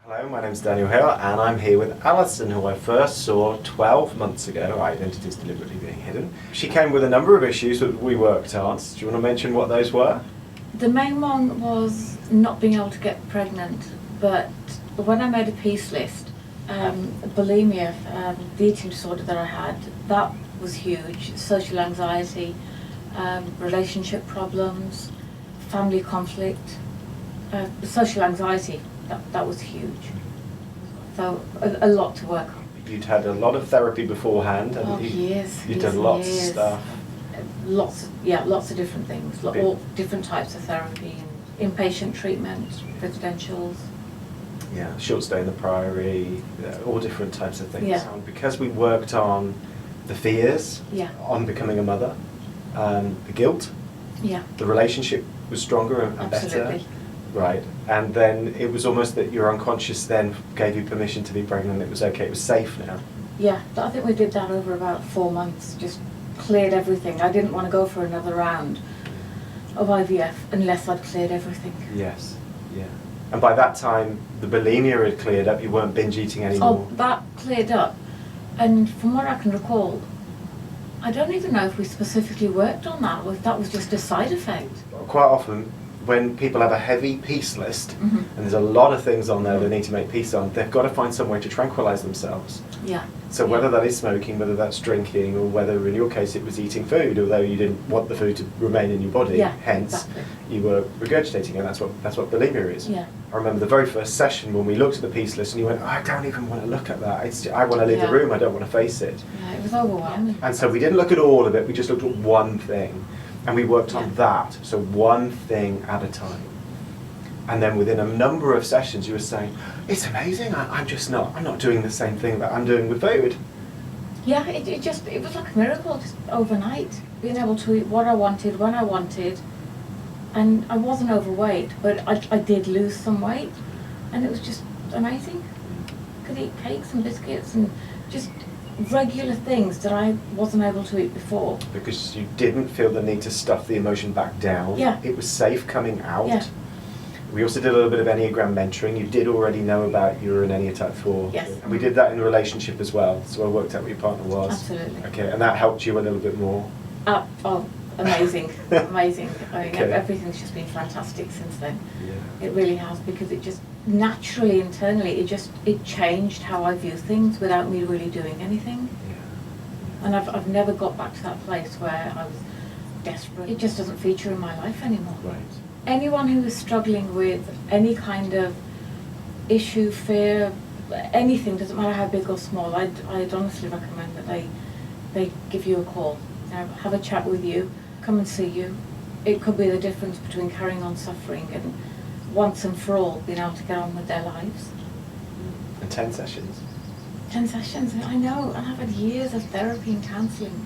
Hello, my name's Daniel Hill and I'm here with Alison, who I first saw 12 months ago. Our identity is deliberately being hidden. She came with a number of issues that we worked on. Do you want to mention what those were? The main one was not being able to get pregnant, but when I made a peace list, bulimia, the eating disorder that I had, that was huge. Social anxiety, relationship problems, family conflict, social anxiety, that was huge. So a lot to work on. You'd had a lot of therapy beforehand. And you'd done lots of stuff. Lots of different things, all different types of therapy, inpatient treatment, residentials. Yeah, short stay in the Priory, all different types of things. Yeah. And because we worked on the fears, on becoming a mother, the guilt, the relationship was stronger and better. Right, and then it was almost that your unconscious then gave you permission to be pregnant. It was okay, it was safe now. Yeah, I think we did that over about 4 months, just cleared everything. I didn't want to go for another round of IVF unless I'd cleared everything. Yes, yeah. And by that time, the bulimia had cleared up, you weren't binge eating anymore. Oh, that cleared up. And from what I can recall, I don't even know if we specifically worked on that, or if that was just a side effect. Quite often, when people have a heavy peace list, and there's a lot of things on there they need to make peace on, they've got to find some way to tranquilise themselves. Yeah. So whether that is smoking, whether that's drinking, or whether in your case it was eating food, although you didn't want the food to remain in your body, hence you were regurgitating, and that's what bulimia is. Yeah. I remember the very first session when we looked at the peace list and you went, oh, I don't even want to look at that. I want to leave the room, I don't want to face it. Yeah, it was overwhelming. And so we didn't look at all of it, we just looked at one thing. And we worked on that, so one thing at a time. And then within a number of sessions you were saying, it's amazing, I'm not doing the same thing that I'm doing with food. Yeah, it was like a miracle, just overnight. Being able to eat what I wanted, when I wanted. And I wasn't overweight, but I did lose some weight. And it was just amazing. I could eat cakes and biscuits and just regular things that I wasn't able to eat before. Because you didn't feel the need to stuff the emotion back down. Yeah. It was safe coming out. Yeah. We also did a little bit of Enneagram mentoring. You did already know about you're an Ennea type 4. Yes. And we did that in the relationship as well. So I worked out what your partner was. Absolutely. Okay, and that helped you a little bit more. Oh, amazing, amazing. I mean, Okay. everything's just been fantastic since then. Yeah. It really has, because it just naturally, internally, it changed how I view things without me really doing anything. Yeah. And I've never got back to that place where I was desperate. It just doesn't feature in my life anymore. Right. Anyone who is struggling with any kind of issue, fear, anything, doesn't matter how big or small, I'd honestly recommend that they give you a call, have a chat with you, come and see you. It could be the difference between carrying on suffering and once and for all being able to get on with their lives. And 10 sessions. 10 sessions, I know, and I've had years of therapy and counselling.